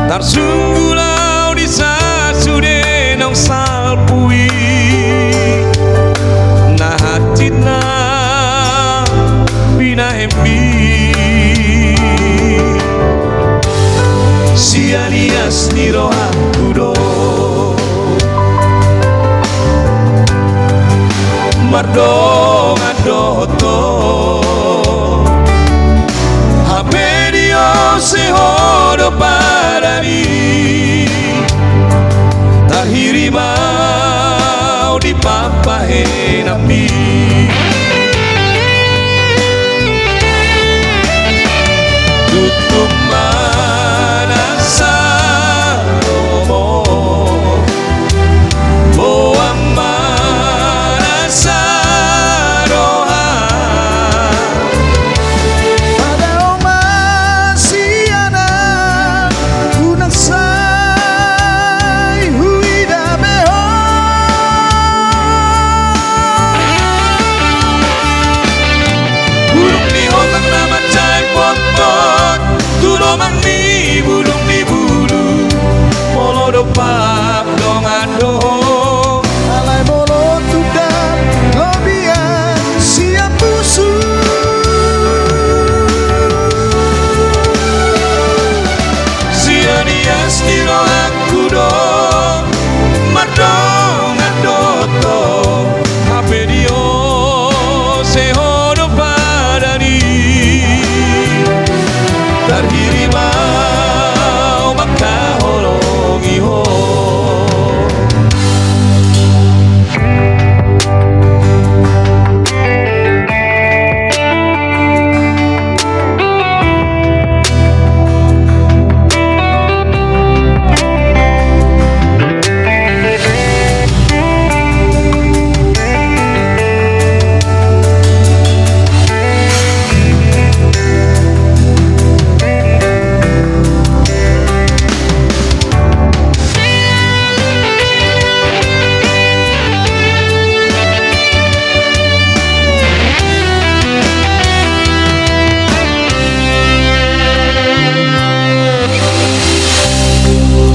Tarsunggulau di sasude nong salpui na hatina bina hembi sianias ni rohakudo mardong adoto hapedio sehodo parani tahiri mau di papahe nami tutup manasa romo boang manasa roha pada oma siana unang say huida beho burung di otak nama cai pot-pot tulomang ni burung di bulu molodo pak dong ado alai bolo tudan lobian siap busu sianias di rohaku dong madong adoto hapedio sehodo padani tarhiri mau maka holongi ho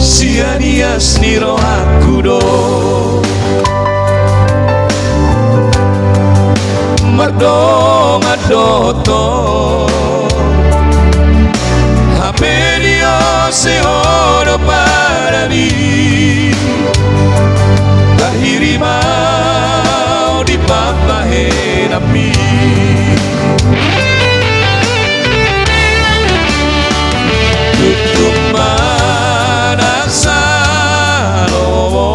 sianias ni rohaku do mardong adoto hapedio sehodo parani tahiri mau di papahe nami tutup manasa romo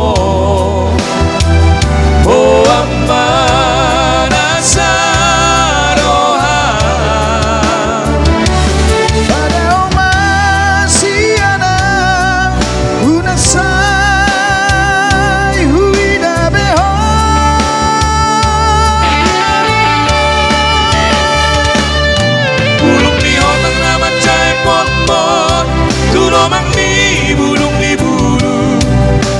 boang manasa roha pada oma siana unang say huida beho burung di otak nama cai pot-pot tulomang ni burung di bulu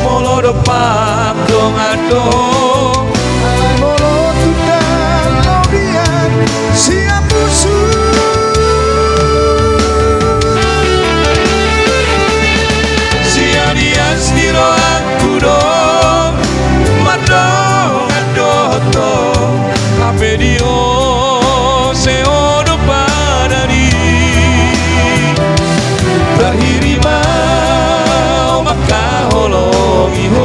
molodo pak dong adong alai bolo tudan lobian siap busu sianias di rohaku dong madong adoto hapedio sehodo padani tahiri mau maka holongi ho